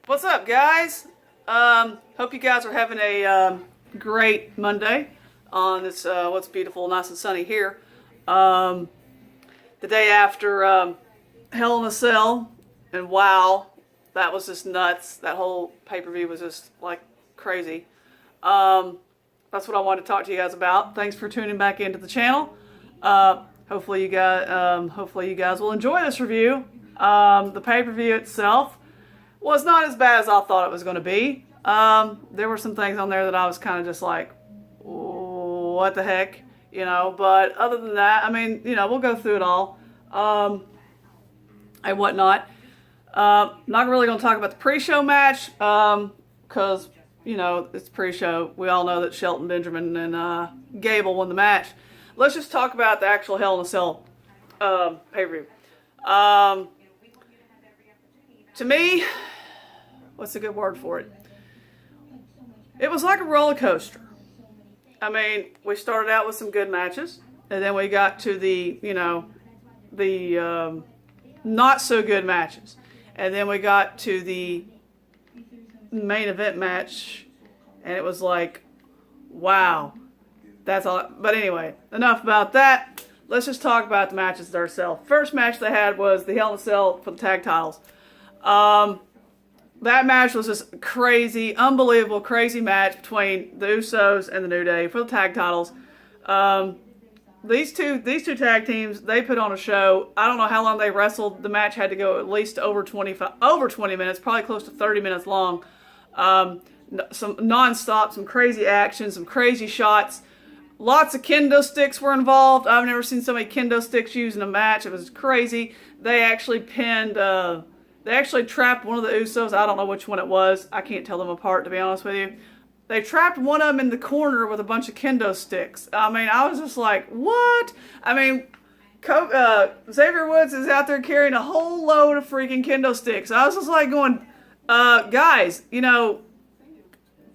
What's up, guys? Hope you guys are having a great Monday on this what's beautiful, nice and sunny here. The day after Hell in a Cell, and wow, that was just nuts. That whole pay-per-view was just like crazy. That's what I wanted to talk to you guys about. Thanks for tuning back into the channel. Hopefully you guys will enjoy this review. The pay-per-view itself was not as bad as I thought it was going to be. There were some things on there that I was kind of just like, what the heck, you know. But other than that, I mean, you know, we'll go through it all and whatnot. Not really going to talk about the pre-show match because, you know, it's pre-show. We all know that Shelton Benjamin and Gable won the match. Let's just talk about the actual Hell in a Cell pay-per-view. To me, what's a good word for it? It was like a roller coaster. I mean, we started out with some good matches, and then we got to the, you know, the not so good matches. And then we got to the main event match, and it was like, wow, that's all. But anyway, enough about that. Let's just talk about the matches themselves. First match they had was the Hell in a Cell for the tag titles. That match was just crazy, unbelievable, crazy match between the Usos and the New Day for the tag titles. These two tag teams, they put on a show. I don't know how long they wrestled. The match had to go at least over 20 minutes, probably close to 30 minutes long. Some non-stop, some crazy action, some crazy shots. Lots of kendo sticks were involved. I've never seen so many kendo sticks used in a match. It was crazy. They actually pinned, they actually trapped one of the Usos. I don't know which one it was. I can't tell them apart, to be honest with you. They trapped one of them in the corner with a bunch of kendo sticks. I mean, I was just like, what? I mean, Xavier Woods is out there carrying a whole load of freaking kendo sticks. I was just like going, guys, you know,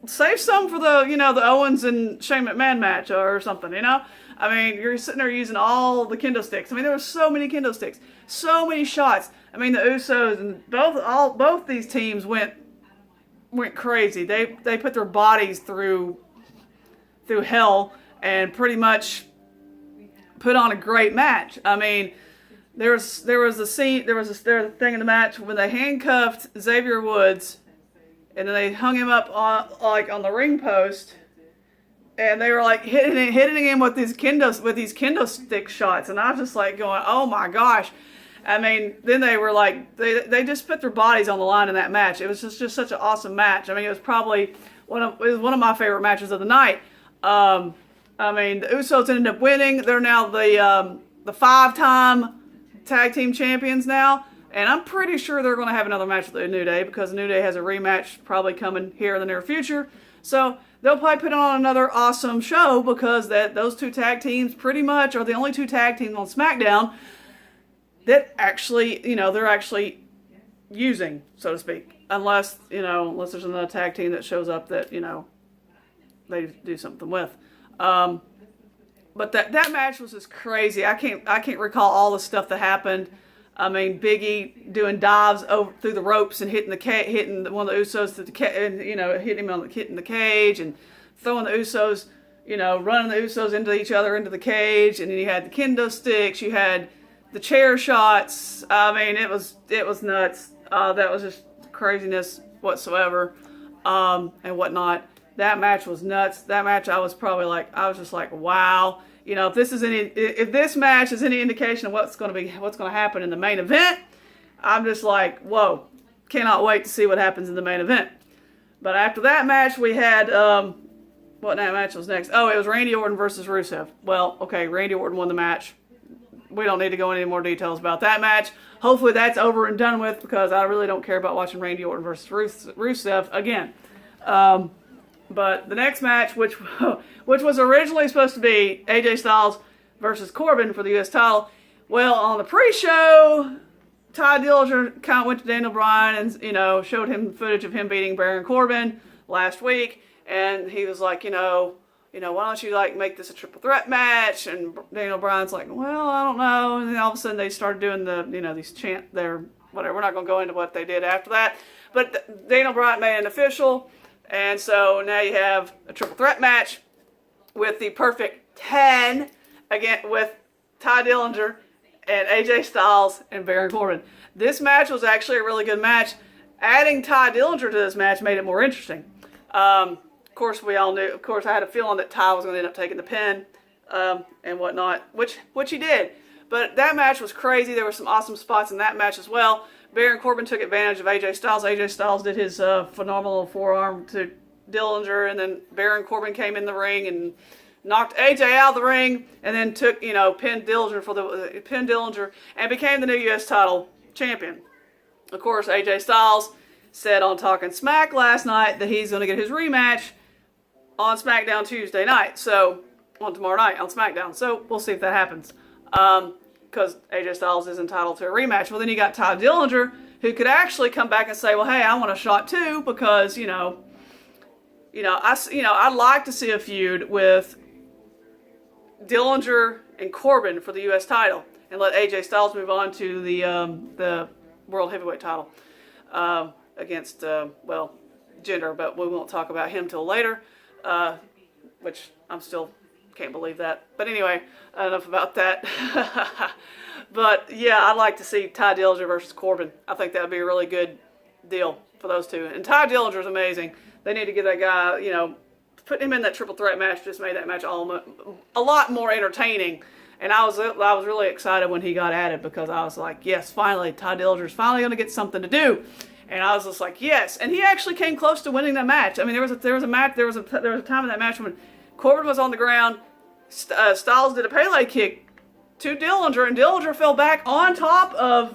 save some for the, you know, the Owens and Shane McMahon match or something, you know? I mean, you're sitting there using all the kendo sticks. I mean, there were so many kendo sticks, so many shots. I mean, the Usos and both these teams went crazy. They put their bodies through hell and pretty much put on a great match. I mean, there was a thing in the match when they handcuffed Xavier Woods, and then they hung him up on the ring post, and they were like hitting him with these kendo stick shots, and I was just like going, oh my gosh. I mean, then they were like, they just put their bodies on the line in that match. It was just such an awesome match. I mean, it was probably one of my favorite matches of the night. I mean, the Usos ended up winning. They're now the 5-time tag team champions now. And I'm pretty sure they're going to have another match with the New Day because the New Day has a rematch probably coming here in the near future. So they'll probably put on another awesome show because those two tag teams pretty much are the only two tag teams on SmackDown that actually, you know, they're actually using, so to speak. Unless there's another tag team that shows up that, you know, they do something with. But that match was just crazy. I can't recall all the stuff that happened. I mean, Big E doing dives through the ropes and hitting one of the Usos hitting the cage and throwing the Usos, you know, running the Usos into each other into the cage, and then you had the kendo sticks, you had the chair shots. I mean, it was nuts. That was just craziness whatsoever, and whatnot. That match was nuts. That match, I was just like, wow. You know, if this match is any indication of what's going to happen in the main event, I'm just like, whoa, cannot wait to see what happens in the main event. But after that match, we had what match was next? Oh, it was Randy Orton versus Rusev. Well, okay, Randy Orton won the match. We don't need to go into any more details about that match. Hopefully that's over and done with because I really don't care about watching Randy Orton versus Rusev again. But the next match, which was originally supposed to be AJ Styles versus Corbin for the U.S. title, well, on the pre-show, Ty Dillinger kind of went to Daniel Bryan and, you know, showed him footage of him beating Baron Corbin last week, and he was like, you know, why don't you like make this a triple threat match? And Daniel Bryan's like, well, I don't know. And then all of a sudden they started doing these whatever. We're not going to go into what they did after that. But Daniel Bryan made it official, and so now you have a triple threat match with the perfect 10 again with Ty Dillinger and AJ Styles and Baron Corbin. This match was actually a really good match. Adding Ty Dillinger to this match made it more interesting. Of course, we all knew. Of course, I had a feeling that Ty was going to end up taking the pin and whatnot, which he did. But that match was crazy. There were some awesome spots in that match as well. Baron Corbin took advantage of AJ Styles. AJ Styles did his phenomenal forearm to Dillinger, and then Baron Corbin came in the ring and knocked AJ out of the ring, and then took, pinned Dillinger and became the new U.S. title champion. Of course, AJ Styles said on Talking Smack last night that he's going to get his rematch on SmackDown Tuesday night. So, on tomorrow night on SmackDown. So, we'll see if that happens. Because AJ Styles is entitled to a rematch. Well, then you got Ty Dillinger, who could actually come back and say, well, hey, I want a shot too, because, I'd like to see a feud with Dillinger and Corbin for the U.S. title, and let AJ Styles move on to the World Heavyweight title against, Jinder, but we won't talk about him till later, which I'm still can't believe that. But anyway, enough about that. But yeah, I'd like to see Ty Dillinger versus Corbin. I think that would be a really good deal for those two. And Ty Dillinger is amazing. They need to get that guy, putting him in that triple threat match just made that match a lot more entertaining. And I was really excited when he got added, because I was like, yes, finally, Ty Dillinger's finally going to get something to do. And I was just like, yes. And he actually came close to winning that match. I mean, there was a time in that match when Corbin was on the ground. Styles did a Pele kick to Dillinger, and Dillinger fell back on top of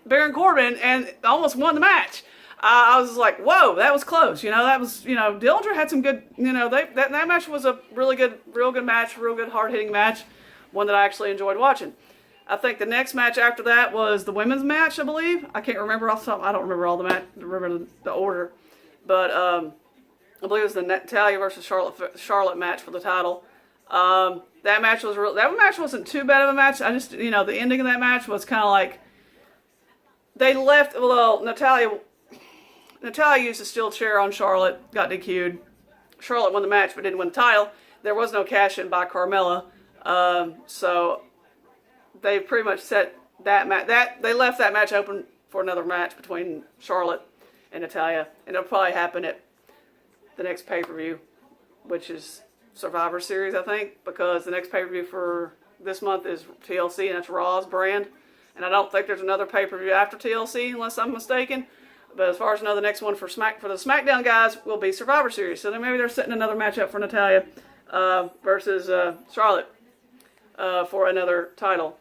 Baron Corbin and almost won the match. I was like, whoa, that was close. Dillinger had some good, that match was a real good match, real good hard-hitting match, one that I actually enjoyed watching. I think the next match after that was the women's match, I believe. I can't remember off the top. I don't remember all the order. But I believe it was the Natalia versus Charlotte match for the title. That match wasn't too bad of a match. I just, the ending of that match was kind of like, they left, Natalia used a steel chair on Charlotte, got DQ'd. Charlotte won the match but didn't win the title. There was no cash-in by Carmella. So they pretty much set that match. They left that match open for another match between Charlotte and Natalia. And it'll probably happen at the next pay-per-view, which is Survivor Series, I think, because the next pay-per-view for this month is TLC, and that's Raw's brand. And I don't think there's another pay-per-view after TLC, unless I'm mistaken. But as far as I know, the next one for the SmackDown guys will be Survivor Series. So then maybe they're setting another match up for Natalia versus Charlotte for another title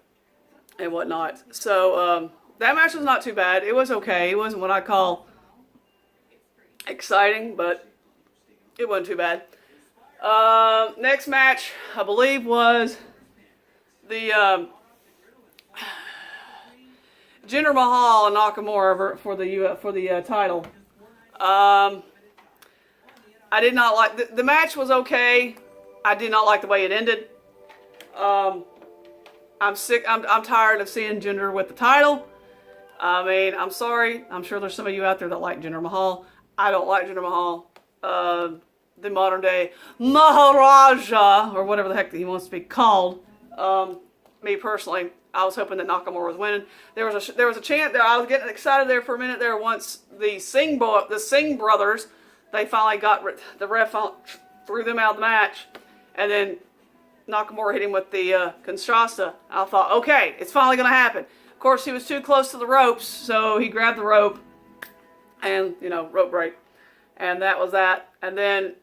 and whatnot. So that match was not too bad. It was okay. It wasn't what I call exciting, but it wasn't too bad. Next match, I believe, was the Jinder Mahal and Nakamura for the title. I did not like the match. Was okay. I did not like the way it ended. I'm sick. I'm tired of seeing Jinder with the title. I mean, I'm sorry. I'm sure there's some of you out there that like Jinder Mahal. I don't like Jinder Mahal. The modern day Maharaja, or whatever the heck he wants to be called. Me personally, I was hoping that Nakamura was winning. There was a chant there. I was getting excited there for a minute there. Once the Singh brothers, they finally got the ref threw them out of the match, and then Nakamura hit him with the Kinshasa. I thought, okay, it's finally going to happen. Of course, he was too close to the ropes, so he grabbed the rope, and rope break, and that was that. And then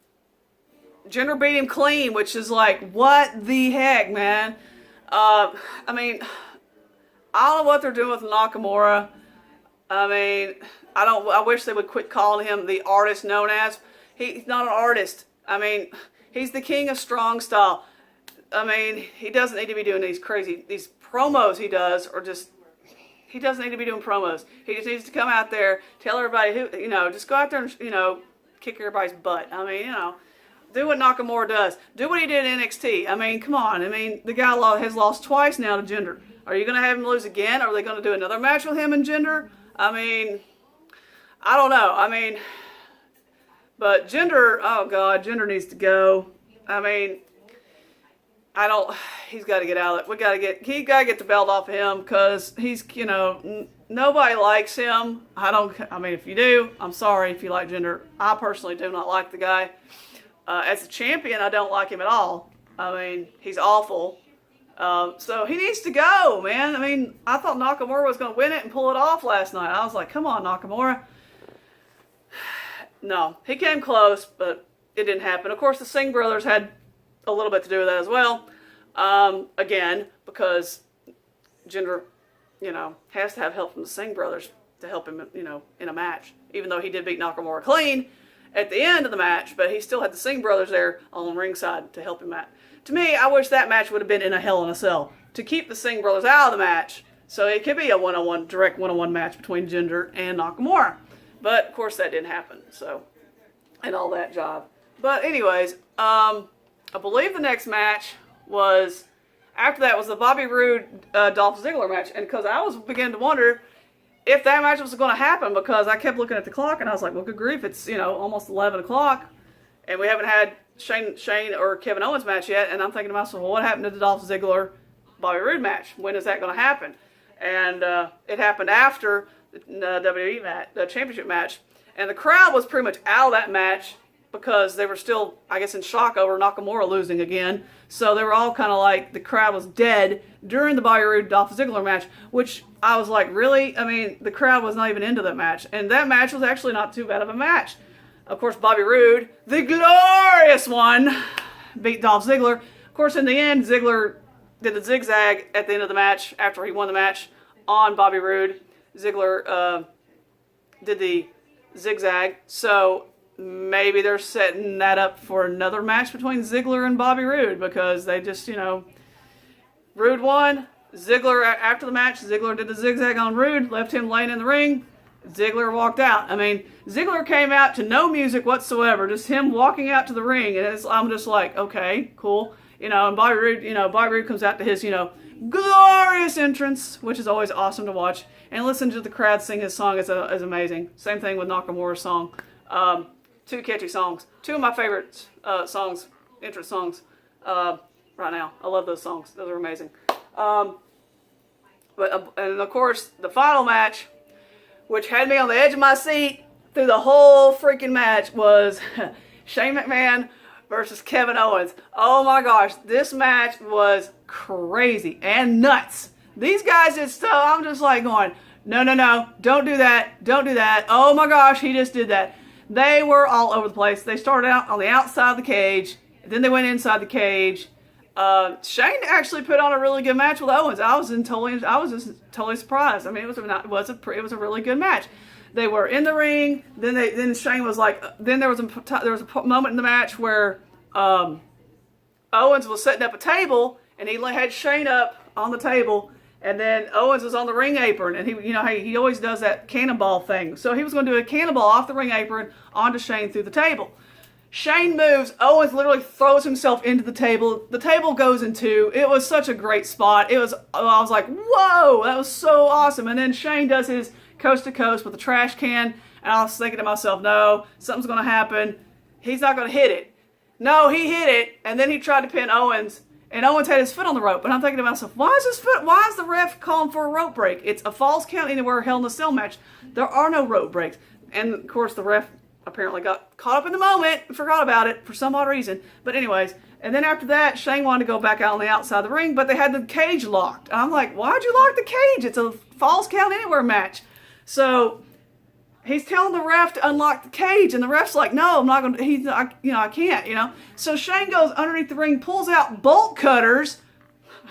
Jinder beat him clean, which is like, what the heck, man? I mean, I don't know what they're doing with Nakamura. I mean, I wish they would quit calling him the artist known as. He's not an artist. I mean, he's the king of strong style. I mean, he doesn't need to be doing these promos he does, he doesn't need to be doing promos. He just needs to come out there, tell everybody just go out there and, kick everybody's butt. I mean, do what Nakamura does. Do what he did in NXT. I mean, come on. I mean, the guy has lost twice now to Jinder. Are you going to have him lose again? Are they going to do another match with him and Jinder? I mean, I don't know. I mean, but Jinder, oh God, Jinder needs to go. I mean, I don't. He's got to get out of it. He got to get the belt off of him because he's, nobody likes him. I mean, if you do, I'm sorry if you like Jinder. I personally do not like the guy. As a champion, I don't like him at all. I mean, he's awful. So he needs to go, man. I mean, I thought Nakamura was going to win it and pull it off last night. I was like, come on, Nakamura. No, he came close, but it didn't happen. Of course, the Singh brothers had a little bit to do with that as well. Again, because Jinder, has to have help from the Singh brothers to help him, in a match. Even though he did beat Nakamura clean at the end of the match, but he still had the Singh brothers there on ringside to help him out. To me, I wish that match would have been in a Hell in a Cell to keep the Singh brothers out of the match, so it could be a direct one-on-one match between Jinder and Nakamura. But of course, that didn't happen. So, and all that job. But anyways, I believe the next match was after that was the Bobby Roode Dolph Ziggler match, and because I was beginning to wonder if that match was going to happen because I kept looking at the clock and I was like, well, good grief, it's almost 11 o'clock, and we haven't had Shane or Kevin Owens match yet, and I'm thinking to myself, well, what happened to the Dolph Ziggler Bobby Roode match? When is that going to happen? And it happened after the WWE match, the championship match, and the crowd was pretty much out of that match because they were still, I guess, in shock over Nakamura losing again. So they were all kind of like, the crowd was dead during the Bobby Roode Dolph Ziggler match, which I was like, really? I mean, the crowd was not even into that match, and that match was actually not too bad of a match. Of course, Bobby Roode, the glorious one, beat Dolph Ziggler. Of course, in the end, Ziggler did the zigzag at the end of the match after he won the match on Bobby Roode. Ziggler did the zigzag, so maybe they're setting that up for another match between Ziggler and Bobby Roode because they just, Roode won. Ziggler, after the match, Ziggler did the zigzag on Roode, left him laying in the ring. Ziggler walked out. I mean, Ziggler came out to no music whatsoever, just him walking out to the ring, and I'm just like, okay, cool. And Bobby Roode comes out to his, glorious entrance, which is always awesome to watch, and listen to the crowd sing his song is amazing. Same thing with Nakamura's song. Two catchy songs. Two of my favorite songs, entrance songs, right now. I love those songs. Those are amazing. And of course, the final match, which had me on the edge of my seat through the whole freaking match, was Shane McMahon versus Kevin Owens. Oh my gosh, this match was crazy and nuts. These guys did stuff, I'm just like going, no, don't do that. Oh my gosh, he just did that. They were all over the place. They started out on the outside of the cage, then they went inside the cage. Shane actually put on a really good match with Owens. I was just totally surprised. I mean, it was a really good match. They were in the ring. Then Shane was like. Then there was a moment in the match where Owens was setting up a table, and he had Shane up on the table, and then Owens was on the ring apron, and he always does that cannonball thing. So he was going to do a cannonball off the ring apron onto Shane through the table. Shane moves. Owens literally throws himself into the table. The table goes in two. It was such a great spot. I was like, whoa, that was so awesome. And then Shane does his coast to coast with a trash can. And I was thinking to myself, no, something's going to happen. He's not going to hit it. No, he hit it. And then he tried to pin Owens. And Owens had his foot on the rope. And I'm thinking to myself, why is the ref calling for a rope break? It's a false count anywhere, Hell in a Cell match. There are no rope breaks. And of course the ref apparently got caught up in the moment and forgot about it for some odd reason. But anyways, and then after that, Shane wanted to go back out on the outside of the ring, but they had the cage locked. And I'm like, why'd you lock the cage? It's a falls count anywhere match. So he's telling the ref to unlock the cage, and the ref's like, no, I'm not going to, I can't, So Shane goes underneath the ring, pulls out bolt cutters.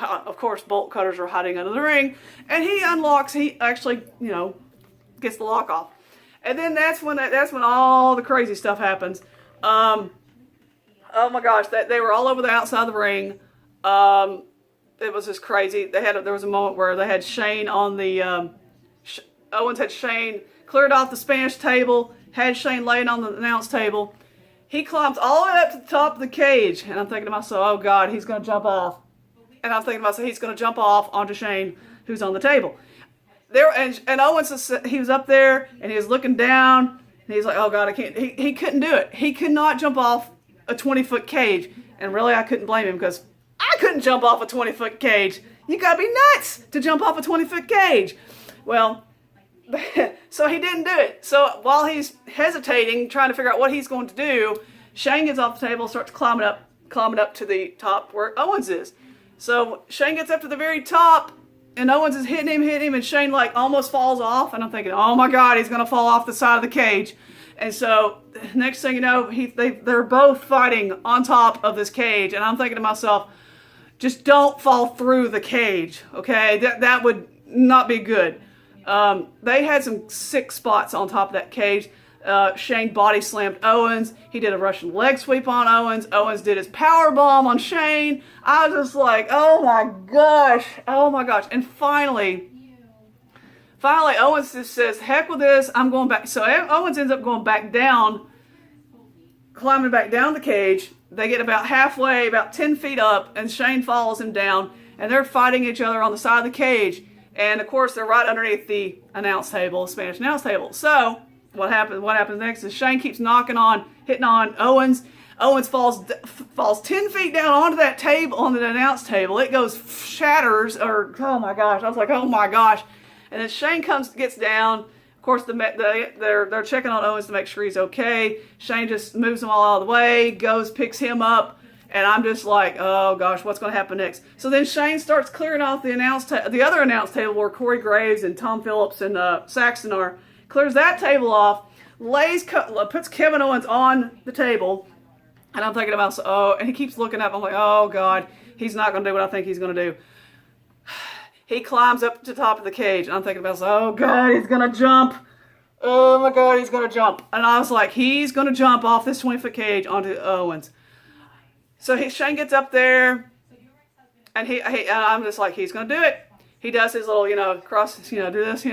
Of course, bolt cutters are hiding under the ring. And he actually, gets the lock off. And then that's when all the crazy stuff happens. Oh my gosh, they were all over the outside of the ring. It was just crazy. There was a moment where they had Shane on the Owens had Shane cleared off the Spanish table, had Shane laying on the announce table. He climbs all the way up to the top of the cage, and I'm thinking to myself, oh God, he's going to jump off. And I'm thinking to myself, he's going to jump off onto Shane, who's on the table. there, and Owens he was up there and he was looking down and he's like, oh God, I can't. He couldn't do it. He could not jump off a 20-foot cage, and really I couldn't blame him because I couldn't jump off a 20-foot cage. You gotta be nuts to jump off a 20-foot cage. Well, so he didn't do it. So while he's hesitating, trying to figure out what he's going to do, Shane gets off the table, starts climbing up to the top where Owens is. So Shane gets up to the very top, and Owens is hitting him, and Shane like almost falls off. And I'm thinking, oh my God, he's gonna fall off the side of the cage. And so next thing you know, they're both fighting on top of this cage, and I'm thinking to myself, just don't fall through the cage, okay? That would not be good. They had some sick spots on top of that cage. Shane body slammed Owens. He did a Russian leg sweep on Owens. Owens did his power bomb on Shane. I was just like, oh my gosh. And finally, Owens just says, heck with this, I'm going back. So Owens ends up going back down, climbing back down the cage. They get about halfway, about 10 feet up, and Shane follows him down, and they're fighting each other on the side of the cage. And of course, they're right underneath the announce table, Spanish announce table. So what happens next is Shane keeps hitting on Owens. Owens falls 10 feet down onto that table, on the announce table. It shatters, oh my gosh. I was like, oh my gosh. And then Shane gets down. Of course, they're checking on Owens to make sure he's okay. Shane just moves them all out of the way, picks him up, and I'm just like, oh gosh, what's going to happen next? So then Shane starts clearing off the other announce table where Corey Graves and Tom Phillips and Saxton are. Clears that table off, puts Kevin Owens on the table, and I'm thinking about, and he keeps looking up. I'm like, oh God, he's not going to do what I think he's going to do. He climbs up to the top of the cage, and I'm thinking about, oh God, he's going to jump. Oh my God, he's going to jump. And I was like, he's going to jump off this 20-foot cage onto Owens. So Shane gets up there, and I'm just like, he's going to do it. He does his little, do this,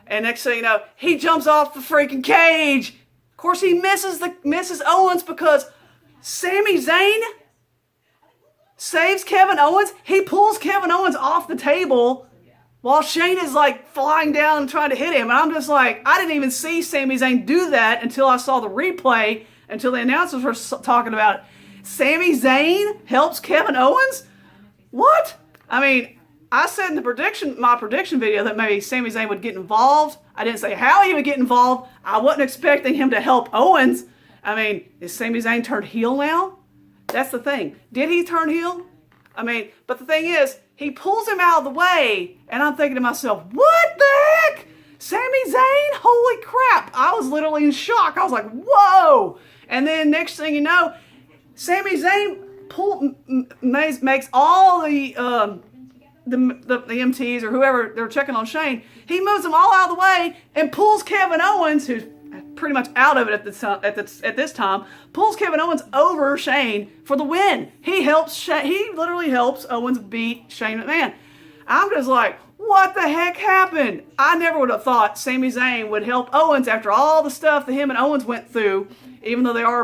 and next thing you know, he jumps off the freaking cage. Of course, he misses Owens because Sami Zayn saves Kevin Owens. He pulls Kevin Owens off the table while Shane is like flying down and trying to hit him. And I'm just like, I didn't even see Sami Zayn do that until I saw the replay, until the announcers were talking about it. Sami Zayn helps Kevin Owens? What? I mean, I said in my prediction video that maybe Sami Zayn would get involved. I didn't say how he would get involved. I wasn't expecting him to help Owens. I mean, is Sami Zayn turned heel now? That's the thing. Did he turn heel? I mean, but the thing is, he pulls him out of the way, and I'm thinking to myself, what the heck? Sami Zayn? Holy crap. I was literally in shock. I was like, whoa. And then next thing you know, Sami Zayn makes all the MTs or whoever they're checking on Shane, he moves them all out of the way and pulls Kevin Owens, who's pretty much out of it at this time, pulls Kevin Owens over Shane for the win. He literally helps Owens beat Shane McMahon. I'm just like, what the heck happened? I never would have thought Sami Zayn would help Owens after all the stuff that him and Owens went through, even though they're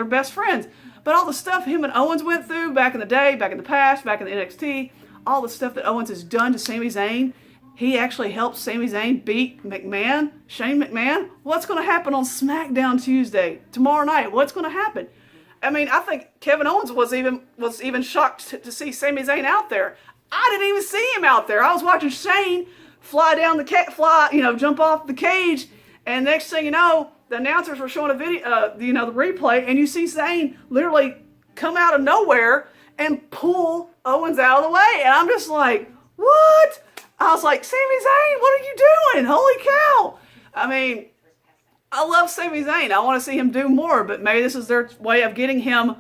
best friends. But all the stuff him and Owens went through back in the day, back in the past, back in the NXT, all the stuff that Owens has done to Sami Zayn, he actually helped Sami Zayn beat Shane McMahon. What's going to happen on SmackDown Tuesday, tomorrow night? What's going to happen? I mean, I think Kevin Owens was even shocked to see Sami Zayn out there. I didn't even see him out there. I was watching Shane jump off the cage, and next thing you know, the announcers were showing a video, the replay, and you see Zayn literally come out of nowhere and pull Owens out of the way, and I'm just like, what? I was like, Sami Zayn, what are you doing? Holy cow! I mean, I love Sami Zayn. I want to see him do more, but maybe this is their way of getting him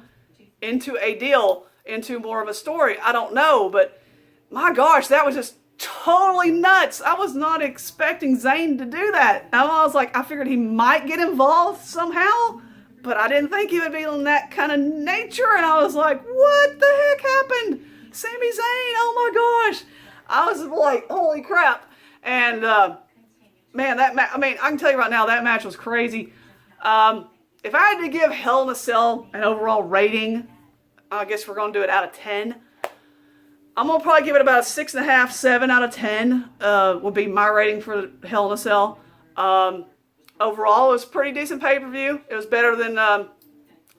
into a deal, into more of a story. I don't know, but my gosh, that was just totally nuts. I was not expecting Zayn to do that. I was like, I figured he might get involved somehow, but I didn't think he would be on that kind of nature, and I was like, what the heck happened? Sami Zayn, oh my gosh. I was like, holy crap. And, man, I can tell you right now, that match was crazy. If I had to give Hell in a Cell an overall rating, I guess we're going to do it out of 10. I'm going to probably give it about a 6.5, 7 out of 10 would be my rating for Hell in a Cell. Overall, it was a pretty decent pay-per-view. It was better than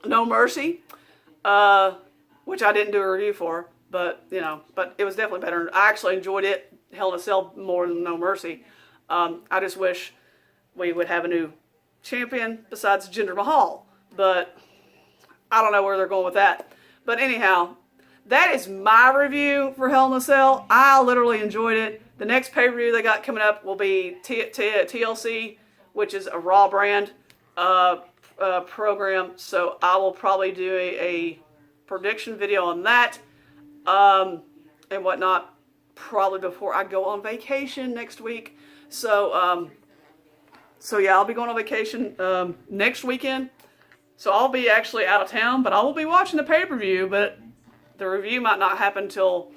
No Mercy, which I didn't do a review for, but but it was definitely better. I actually enjoyed it, Hell in a Cell, more than No Mercy. I just wish we would have a new champion besides Jinder Mahal, but I don't know where they're going with that. But anyhow, that is my review for Hell in a Cell. I literally enjoyed it. The next pay-per-view they got coming up will be TLC, which is a Raw brand program. So I will probably do a prediction video on that and whatnot, probably before I go on vacation next week. So yeah, I'll be going on vacation next weekend. So I'll be actually out of town, but I will be watching the pay-per-view, but the review might not happen until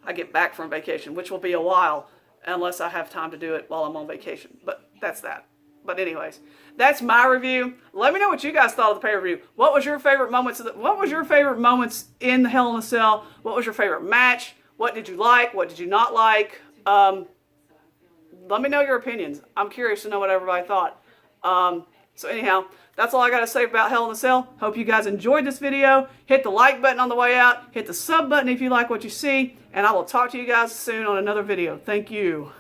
I get back from vacation, which will be a while, unless I have time to do it while I'm on vacation. But that's that. But anyways, that's my review. Let me know what you guys thought of the pay-per-view. What was your favorite moments? What was your favorite moments in the Hell in a Cell? What was your favorite match? What did you like? What did you not like? Let me know your opinions. I'm curious to know what everybody thought. So anyhow, that's all I got to say about Hell in a Cell. Hope you guys enjoyed this video. Hit the like button on the way out. Hit the sub button if you like what you see. And I will talk to you guys soon on another video. Thank you.